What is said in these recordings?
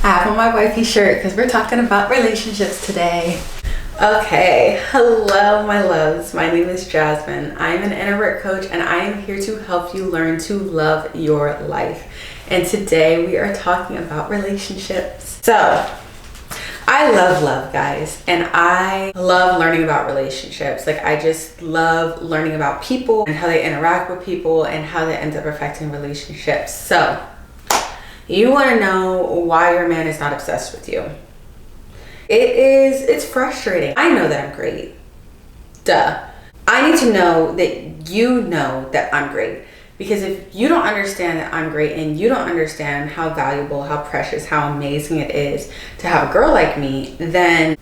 I have on my wifey shirt because we're talking about relationships today. Okay, hello my loves. My name is Jasmine. I'm an introvert coach and I am here to help you learn to love your life. And today we are talking about relationships. So, I love love, guys, and I love learning about relationships. Like, I just love learning about people and how they interact with people and how they end up affecting relationships. So, you want to know why your man is not obsessed with you. It's frustrating. I know that I'm great. Duh. I need to know that you know that I'm great. Because if you don't understand that I'm great and you don't understand how valuable, how precious, how amazing it is to have a girl like me, then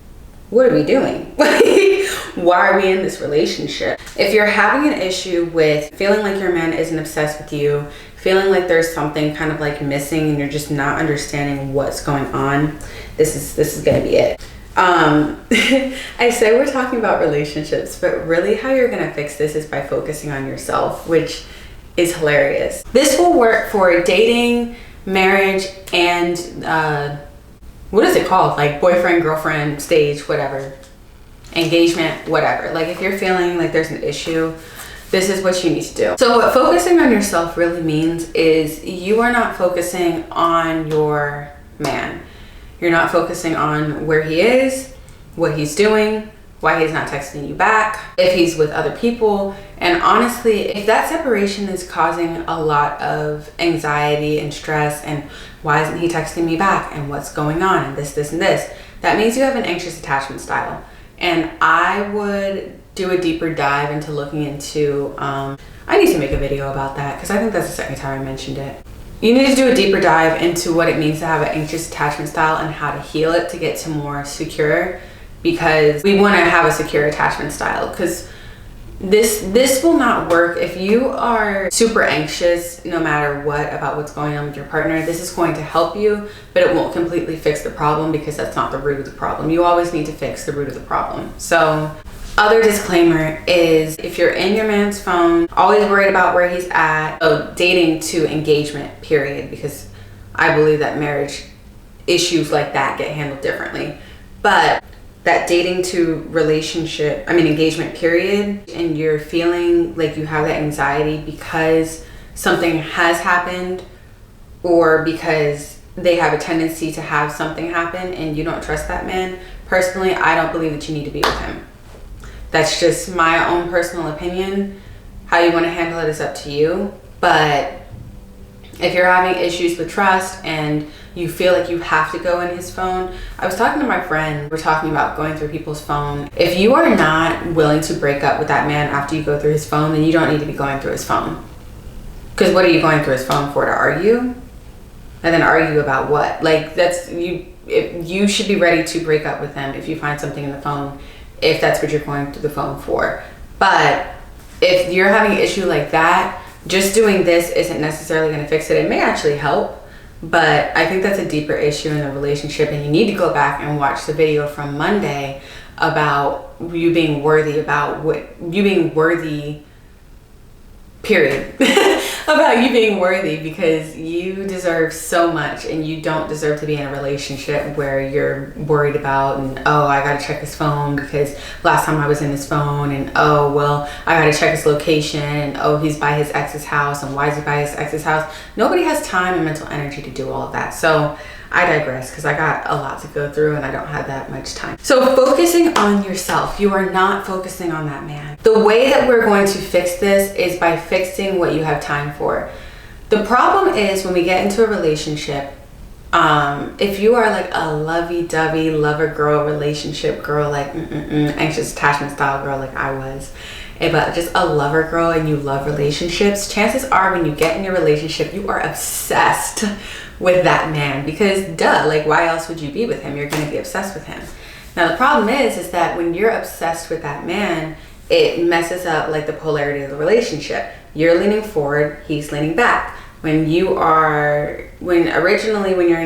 what are we doing? Why are we in this relationship? If you're having an issue with feeling like your man isn't obsessed with you, feeling like there's something kind of like missing and you're just not understanding what's going on, this is gonna be it. I say we're talking about relationships, but really how you're gonna fix this is by focusing on yourself, which is hilarious. This will work for dating, marriage, and what is it called? Like boyfriend, girlfriend, stage, whatever. Engagement, whatever. Like if you're feeling like there's an issue, this is what you need to do. So what focusing on yourself really means is you are not focusing on your man. You're not focusing on where he is, what he's doing, why he's not texting you back, if he's with other people. And honestly, if that separation is causing a lot of anxiety and stress and why isn't he texting me back and what's going on and this, and this, that means you have an anxious attachment style. And I would do a deeper dive into looking into, I need to make a video about that because I think that's the second time I mentioned it. You need to do a deeper dive into what it means to have an anxious attachment style and how to heal it to get to more secure, because we want to have a secure attachment style, because this will not work if you are super anxious no matter what about what's going on with your partner. This is going to help you, but it won't completely fix the problem because that's not the root of the problem. You always need to fix the root of the problem. So, other disclaimer is if you're in your man's phone, always worried about where he's at. So dating to engagement, period, because I believe that marriage issues like that get handled differently. But that dating to engagement period, and you're feeling like you have that anxiety because something has happened or because they have a tendency to have something happen and you don't trust that man, personally, I don't believe that you need to be with him. That's just my own personal opinion. How you want to handle it is up to you. But if you're having issues with trust and you feel like you have to go in his phone, I was talking to my friend, we're talking about going through people's phone. If you are not willing to break up with that man after you go through his phone, then you don't need to be going through his phone. Because what are you going through his phone for? To argue? And then argue about what? Like, you should be ready to break up with him if you find something in the phone, if that's what you're going through the phone for. But if you're having an issue like that, just doing this isn't necessarily going to fix it. It may actually help, but I think that's a deeper issue in the relationship, and you need to go back and watch the video from Monday about you being worthy, period. About you being worthy, because you deserve so much and you don't deserve to be in a relationship where you're worried about, and oh, I gotta check his phone because last time I was in his phone, and oh, well, I gotta check his location, and oh, he's by his ex's house, and why is he by his ex's house? Nobody has time and mental energy to do all of that. So I digress because I got a lot to go through and I don't have that much time. So focusing on yourself, you are not focusing on that man. The way that we're going to fix this is by fixing what you have time for. The problem is when we get into a relationship, if you are like a lovey-dovey lover girl, relationship girl, like anxious attachment style girl like I was, but just a lover girl and you love relationships, chances are when you get in your relationship, you are obsessed with that man, because duh, like why else would you be with him? You're going to be obsessed with him. Now the problem is that when you're obsessed with that man, it messes up like the polarity of the relationship. You're leaning forward, he's leaning back. When you're in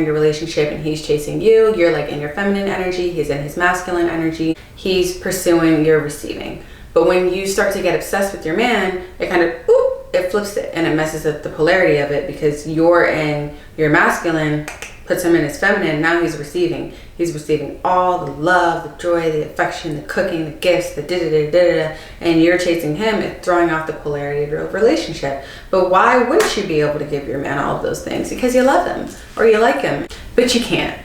your relationship and he's chasing you, you're like in your feminine energy, he's in his masculine energy, he's pursuing, you're receiving. But when you start to get obsessed with your man, it kind of, it flips it and it messes up the polarity of it, because you're in your masculine puts him in his feminine, now he's receiving. He's receiving all the love, the joy, the affection, the cooking, the gifts, the da-da-da-da-da, and you're chasing him and throwing off the polarity of your relationship. But why wouldn't you be able to give your man all of those things? Because you love him or you like him, but you can't.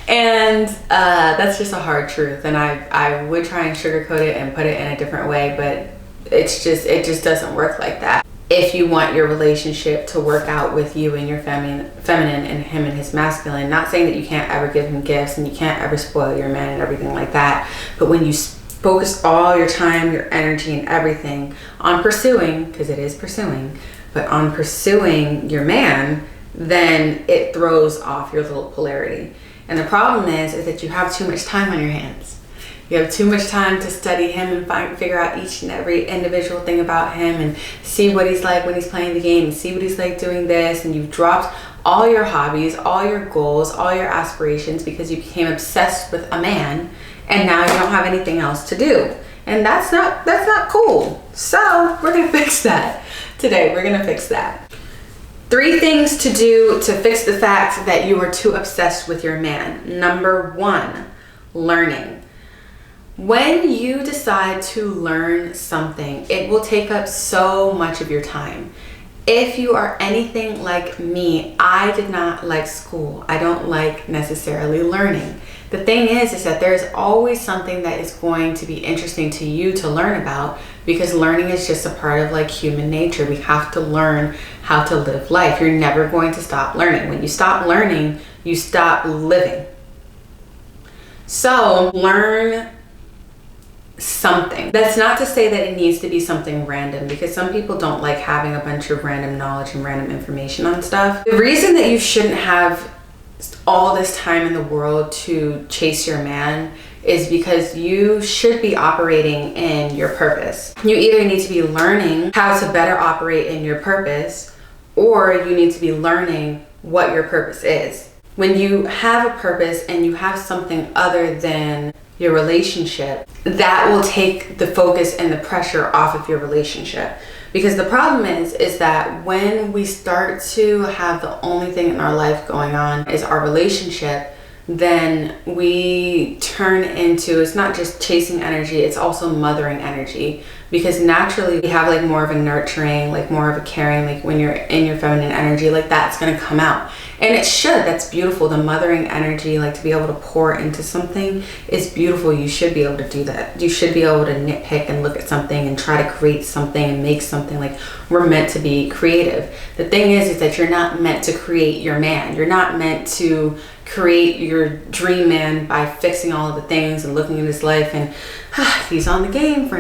And that's just a hard truth. And I would try and sugarcoat it and put it in a different way, but it just doesn't work like that. If you want your relationship to work out with you and your feminine and him and his masculine, not saying that you can't ever give him gifts and you can't ever spoil your man and everything like that, but when you focus all your time, your energy, and everything on pursuing, because it is pursuing, but on pursuing your man, then it throws off your little polarity. And the problem is that you have too much time on your hands. You have too much time to study him and figure out each and every individual thing about him and see what he's like when he's playing the game and see what he's like doing this. And you've dropped all your hobbies, all your goals, all your aspirations because you became obsessed with a man, and now you don't have anything else to do. And that's not cool. So we're gonna fix that today. We're gonna fix that. 3 things to do to fix the fact that you are too obsessed with your man. Number 1, learning. When you decide to learn something, it will take up so much of your time. If you are anything like me, I did not like school. I don't like necessarily learning. The thing is that there's always something that is going to be interesting to you to learn about, because learning is just a part of like human nature. We have to learn how to live life. You're never going to stop learning. When you stop learning, you stop living. So learn something. That's not to say that it needs to be something random, because some people don't like having a bunch of random knowledge and random information on stuff. The reason that you shouldn't have all this time in the world to chase your man is because you should be operating in your purpose. You either need to be learning how to better operate in your purpose, or you need to be learning what your purpose is. When you have a purpose and you have something other than your relationship, that will take the focus and the pressure off of your relationship. Because the problem is that when we start to have the only thing in our life going on is our relationship, then we turn into, it's not just chasing energy, it's also mothering energy. Because naturally we have like more of a nurturing, like more of a caring, like when you're in your feminine energy, like that's gonna come out. And it should, that's beautiful. The mothering energy, like to be able to pour into something is beautiful. You should be able to do that. You should be able to nitpick and look at something and try to create something and make something. Like, we're meant to be creative. The thing is that you're not meant to create your man. You're not meant to create your dream man by fixing all of the things and looking at his life and he's on the game for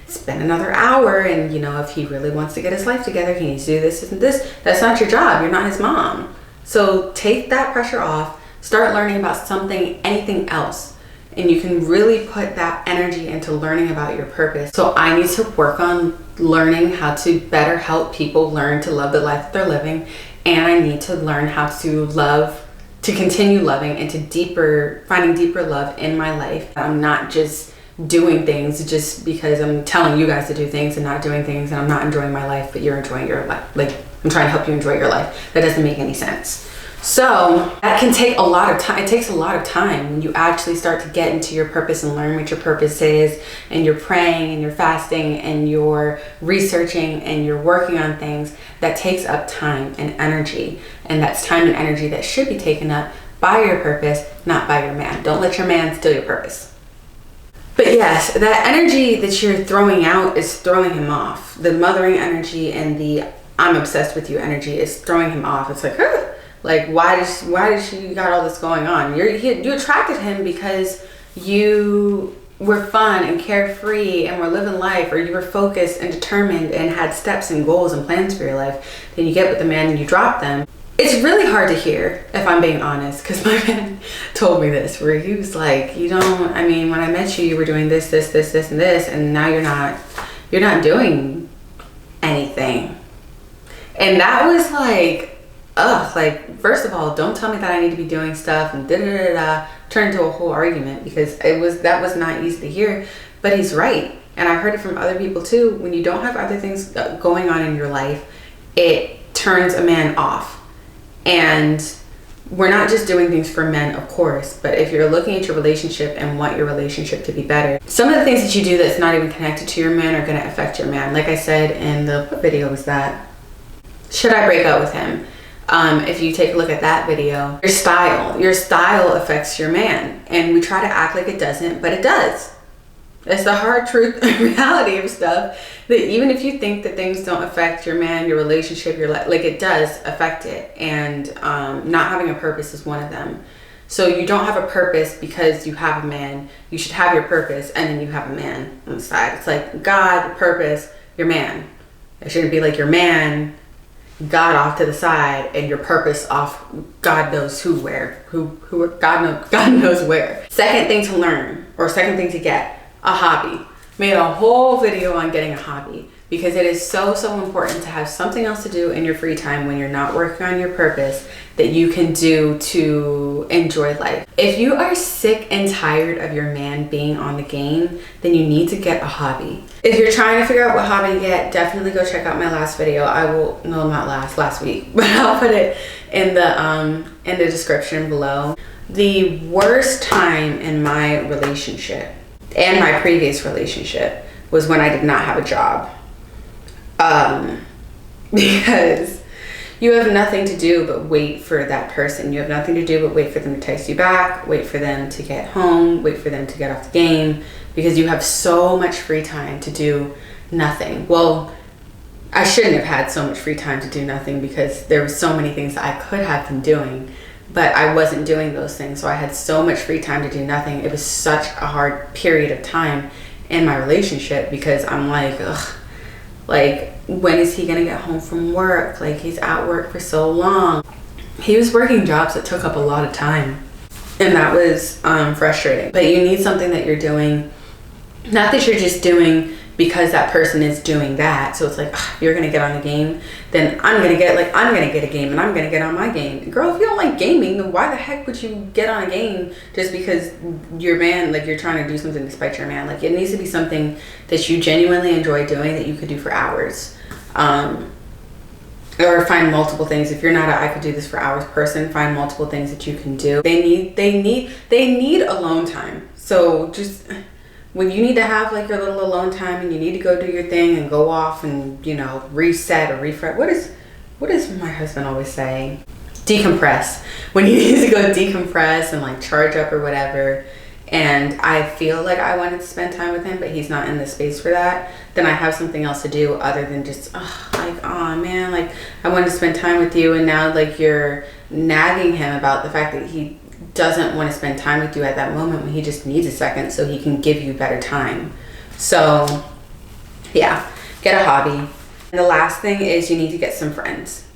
spend another hour, and you know, if he really wants to get his life together, he needs to do this and this. That's not your job. You're not his mom. So take that pressure off, start learning about something, anything else, and you can really put that energy into learning about your purpose. So I need to work on learning how to better help people learn to love the life that they're living, and I need to learn how to love, to continue loving, and to finding deeper love in my life. I'm not just doing things just because I'm telling you guys to do things and not doing things, and I'm not enjoying my life, but you're enjoying your life. Like, I'm trying to help you enjoy your life. That doesn't make any sense. So that can take a lot of time. It takes a lot of time when you actually start to get into your purpose and learn what your purpose is, and you're praying and you're fasting and you're researching and you're working on things. That takes up time and energy, and that's time and energy that should be taken up by your purpose, not by your man. Don't let your man steal your purpose. But yes, that energy that you're throwing out is throwing him off. The mothering energy and the I'm obsessed with you energy is throwing him off. It's like, like why does she got all this going on? You attracted him because you were fun and carefree and were living life, or you were focused and determined and had steps and goals and plans for your life. Then you get with the man and you drop them. It's really hard to hear, if I'm being honest, because my man told me this, where he was like, when I met you, you were doing this, and this, and now you're not doing anything. And that was like, first of all, don't tell me that I need to be doing stuff and turned into a whole argument, because that was not easy to hear, but he's right. And I've heard it from other people too. When you don't have other things going on in your life, it turns a man off. And we're not just doing things for men, of course, but if you're looking at your relationship and want your relationship to be better, some of the things that you do that's not even connected to your man are going to affect your man. Like I said in the, what video was that? Should I break up with him? If you take a look at that video, your style affects your man. And we try to act like it doesn't, but it does. It's the hard truth and reality of stuff, that even if you think that things don't affect your man, your relationship, your life, like, it does affect it. And not having a purpose is one of them. So you don't have a purpose because you have a man. You should have your purpose, and then you have a man on the side. It's like God, purpose, your man. It shouldn't be like your man, God off to the side, and your purpose off God knows who where. God knows where. Second thing to learn, or second thing to get, a hobby. Made a whole video on getting a hobby, because it is so important to have something else to do in your free time when you're not working on your purpose, that you can do to enjoy life. If you are sick and tired of your man being on the game, then you need to get a hobby. If you're trying to figure out what hobby to get, definitely go check out my last video. Last week, but I'll put it in the description below. The worst time in my relationship and my previous relationship was when I did not have a job. Because you have nothing to do but wait for that person. You have nothing to do but wait for them to text you back, wait for them to get home, wait for them to get off the game, because you have so much free time to do nothing. Well, I shouldn't have had so much free time to do nothing, because there were so many things that I could have been doing, but I wasn't doing those things. So I had so much free time to do nothing. It was such a hard period of time in my relationship, because I'm like, ugh, like, when is he gonna get home from work? Like, he's at work for so long. He was working jobs that took up a lot of time, and that was frustrating. But you need something that you're doing, not that you're just doing because that person is doing that. So it's like, you're gonna get on the game, then I'm gonna get a game, and I'm gonna get on my game. Girl, if you don't like gaming, then why the heck would you get on a game just because your man, like, you're trying to do something to spite your man? Like, it needs to be something that you genuinely enjoy doing, that you could do for hours. Or find multiple things. If you're not I could do this for hours person, find multiple things that you can do. They need alone time. So just when you need to have like your little alone time, and you need to go do your thing and go off and, you know, reset or refresh. What does my husband always say? Decompress. When he needs to go decompress and like charge up or whatever, and I feel like I wanted to spend time with him, but he's not in the space for that, then I have something else to do other than just, oh man, like, I wanted to spend time with you, and now like you're nagging him about the fact that he doesn't want to spend time with you at that moment, when he just needs a second so he can give you better time. So yeah, get a hobby. And the last thing is you need to get some friends.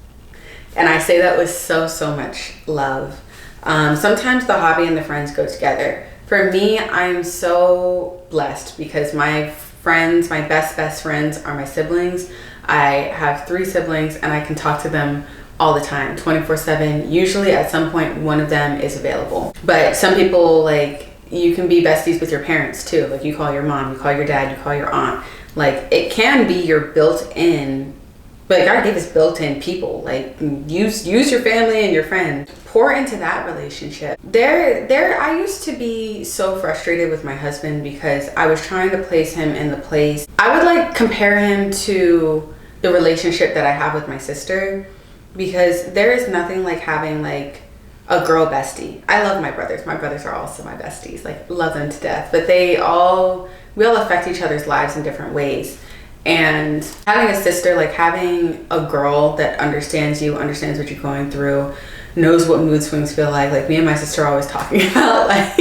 And I say that with so much love. Sometimes the hobby and the friends go together. For me, I'm so blessed because my friends, my best friends are my siblings. I have 3 siblings, and I can talk to them all the time, 24/7. Usually at some point, one of them is available. But some people, like, you can be besties with your parents too. Like, you call your mom, you call your dad, you call your aunt. Like, it can be your built-in, but God gave us built-in people. Like, use your family and your friends. Pour into that relationship. I used to be so frustrated with my husband because I was trying to place him in the place. I would like compare him to the relationship that I have with my sister, because there is nothing like having like a girl bestie. I love my brothers. My brothers are also my besties. Like, love them to death. But we all affect each other's lives in different ways. And having a sister, like having a girl that understands you, understands what you're going through, knows what mood swings feel like me and my sister are always talking about, like,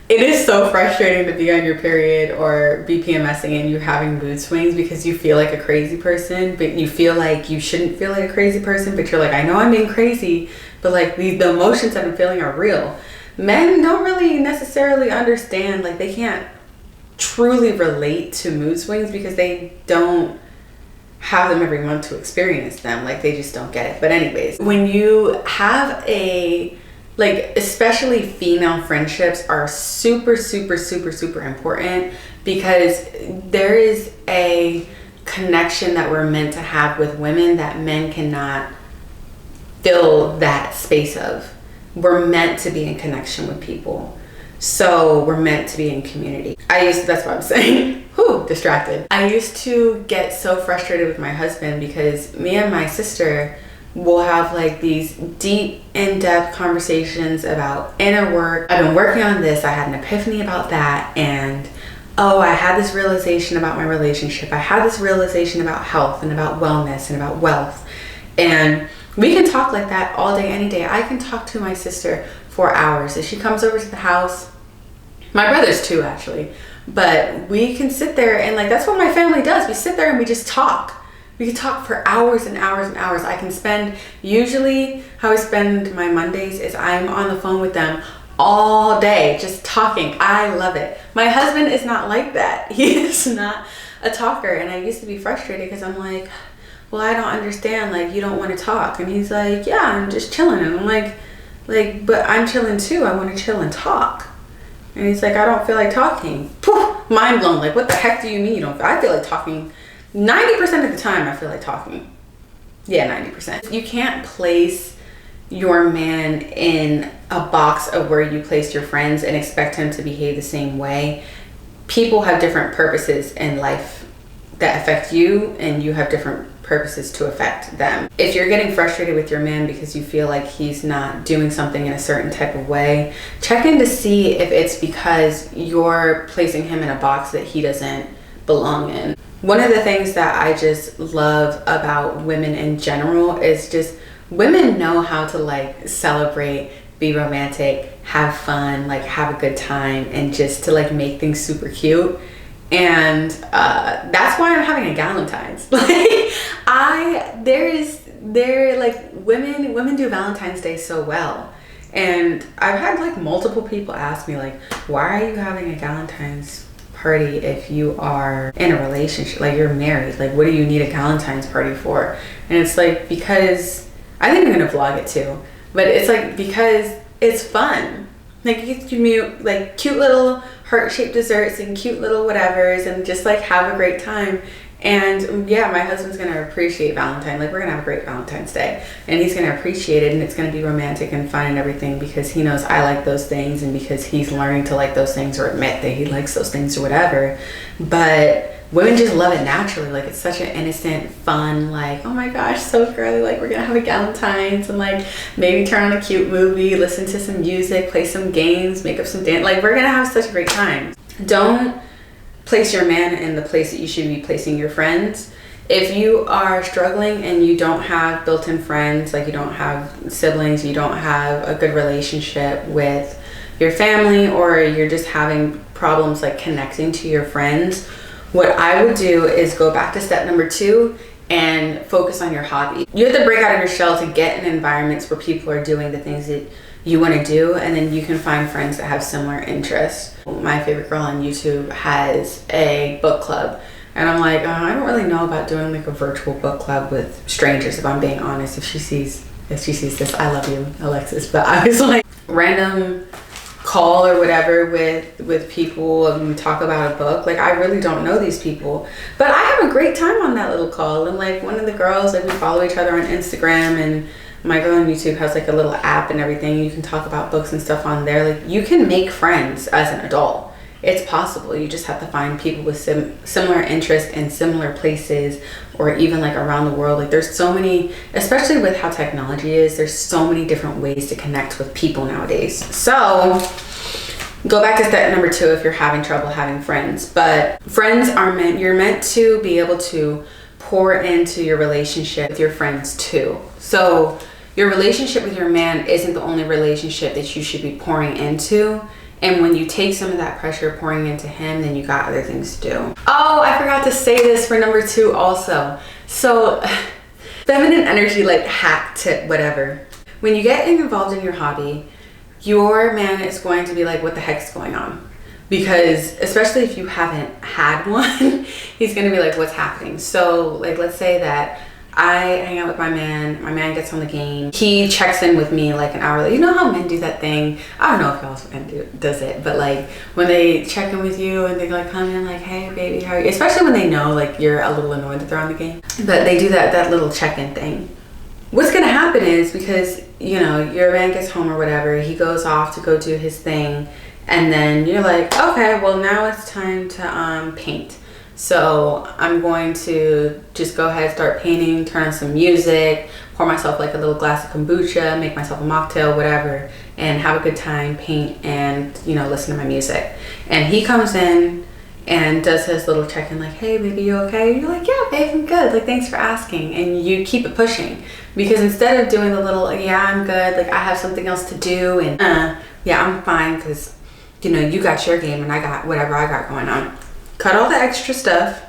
it is so frustrating to be on your period or be PMSing and you're having mood swings because you feel like a crazy person, but you feel like you shouldn't feel like a crazy person, but you're like, I know I'm being crazy, but like the emotions that I'm feeling are real. Men don't really necessarily understand, like, they can't truly relate to mood swings because they don't have them every month to experience them. Like, they just don't get it. But anyways, when you have especially female friendships are super important, because there is a connection that we're meant to have with women that men cannot fill that space of. We're meant to be in connection with people. So we're meant to be in community. That's what I'm saying. Whew, distracted. I used to get so frustrated with my husband because me and my sister will have like these deep, in-depth conversations about inner work. I've been working on this. I had an epiphany about that. And oh, I had this realization about my relationship. I had this realization about health and about wellness and about wealth. And we can talk like that all day, any day. I can talk to my sister for hours. If she comes over to the house, my brothers too, actually, but we can sit there and like, that's what my family does. We sit there and we just talk. We can talk for hours and hours and hours. I can spend, usually how I spend my Mondays is I'm on the phone with them all day, just talking. I love it. My husband is not like that. He is not a talker. And I used to be frustrated because I'm like, well, I don't understand. Like, you don't want to talk. And he's like, yeah, I'm just chilling. And I'm like, but I'm chilling too. I want to chill and talk. And he's like, I don't feel like talking. Poof, mind blown. Like, what the heck do you mean you don't feel? I feel like talking 90% of the time. I feel like talking. Yeah, 90%. You can't place your man in a box of where you place your friends and expect him to behave the same way. People have different purposes in life that affect you, and you have different purposes to affect them. If you're getting frustrated with your man because you feel like he's not doing something in a certain type of way, check in to see if it's because you're placing him in a box that he doesn't belong in. One of the things that I just love about women in general is just women know how to like celebrate, be romantic, have fun, like have a good time, and just to like make things super cute. And that's why I'm having a Galentine's. Women do Valentine's Day so well. And I've had like multiple people ask me like, why are you having a Galentine's party if you are in a relationship? Like, you're married. Like, what do you need a Galentine's party for? And it's like, because I think I'm gonna vlog it too. But it's like, because it's fun. Like, you can do like cute little heart-shaped desserts and cute little whatevers and just like have a great time. And yeah, my husband's gonna appreciate Valentine. Like, we're gonna have a great Valentine's Day, and he's gonna appreciate it, and it's gonna be romantic and fun and everything because he knows I like those things, and because he's learning to like those things or admit that he likes those things or whatever. But women just love it naturally. Like, it's such an innocent, fun, like, oh my gosh, so girly, like, we're gonna have a Galentine's and like maybe turn on a cute movie, listen to some music, play some games, make up some dance. Like, we're gonna have such a great time. Don't place your man in the place that you should be placing your friends. If you are struggling and you don't have built-in friends, like you don't have siblings, you don't have a good relationship with your family, or you're just having problems like connecting to your friends, what I would do is go back to step number 2 and focus on your hobby. You have to break out of your shell to get in environments where people are doing the things that you want to do, and then you can find friends that have similar interests. My favorite girl on YouTube has a book club, and I'm like, I don't really know about doing like a virtual book club with strangers, if I'm being honest. If she sees this, I love you, Alexis. But I was like, random call or whatever with people, and we talk about a book. Like, I really don't know these people, but I have a great time on that little call. And like, one of the girls, like, we follow each other on Instagram, and my girl on YouTube has like a little app and everything. You can talk about books and stuff on there. Like, you can make friends as an adult. It's possible. You just have to find people with similar interests in similar places, or even like around the world. Like, there's so many, especially with how technology is, there's so many different ways to connect with people nowadays. So go back to step number 2 if you're having trouble having friends. But friends are you're meant to be able to pour into your relationship with your friends too. So your relationship with your man isn't the only relationship that you should be pouring into. And when you take some of that pressure pouring into him, then you got other things to do. Oh, I forgot to say this for number 2 also. So feminine energy, like hack tip, whatever. When you get involved in your hobby, your man is going to be like, what the heck's going on? Because especially if you haven't had one, he's going to be like, what's happening? So like, let's say that I hang out with my man gets on the game, he checks in with me like an hour later. You know how men do that thing? I don't know if y'all's man does it, but like when they check in with you and they like come in like, hey baby, how are you? Especially when they know like you're a little annoyed that they're on the game, but they do that little check-in thing. what's gonna happen is, because you know your man gets home or whatever, he goes off to go do his thing, and then you're like, okay, well now it's time to paint. So I'm going to just go ahead, start painting, turn on some music, pour myself like a little glass of kombucha, make myself a mocktail, whatever, and have a good time, paint, and you know, listen to my music. And he comes in and does his little check-in, like, hey baby, you okay? And you're like, yeah babe, I'm good, like thanks for asking. And you keep it pushing, because instead of doing the little, yeah I'm good, like I have something else to do, and yeah I'm fine because you know you got your game and I got whatever I got going on. Cut all the extra stuff.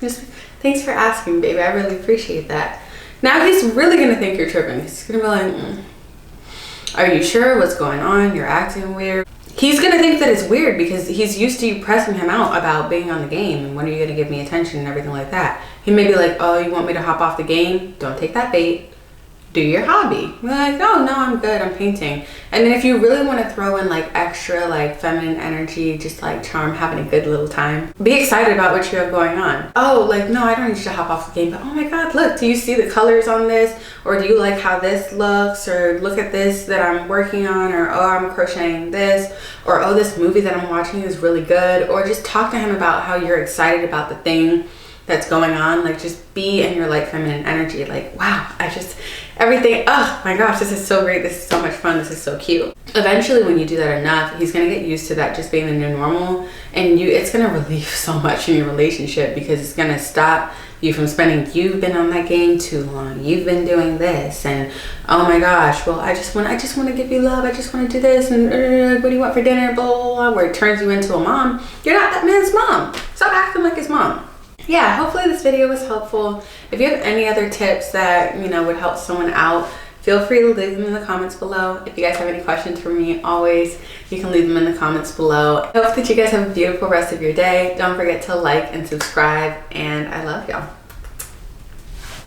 Just thanks for asking baby, I really appreciate that. Now he's really gonna think you're tripping. He's gonna be like, are you sure? What's going on? You're acting weird. He's gonna think that it's weird because he's used to you pressing him out about being on the game and when are you gonna give me attention and everything like that. He may be like, oh, you want me to hop off the game? Don't take that bait. Do your hobby. You're like, oh no, I'm good, I'm painting. And then if you really want to throw in like extra like feminine energy, just like charm, having a good little time, be excited about what you have going on. Oh, like no, I don't need you to hop off the game, but oh my god, look, do you see the colors on this? Or do you like how this looks? Or look at this that I'm working on, or oh, I'm crocheting this, or oh, this movie that I'm watching is really good. Or just talk to him about how you're excited about the thing that's going on. Like just be in your like feminine energy, like wow, everything, oh my gosh, this is so great, this is so much fun, this is so cute. Eventually when you do that enough, he's gonna get used to that just being the new normal, and it's gonna relieve so much in your relationship, because it's gonna stop you from spending, you've been on that game too long, you've been doing this, and oh my gosh, well I just want to give you love, I just want to do this, and what do you want for dinner, blah blah blah, where it turns you into a mom. You're not that man's mom. Stop acting like his mom. Yeah, hopefully this video was helpful. If you have any other tips that, you know, would help someone out, feel free to leave them in the comments below. If you guys have any questions for me, always, you can leave them in the comments below. I hope that you guys have a beautiful rest of your day. Don't forget to like and subscribe, and I love y'all.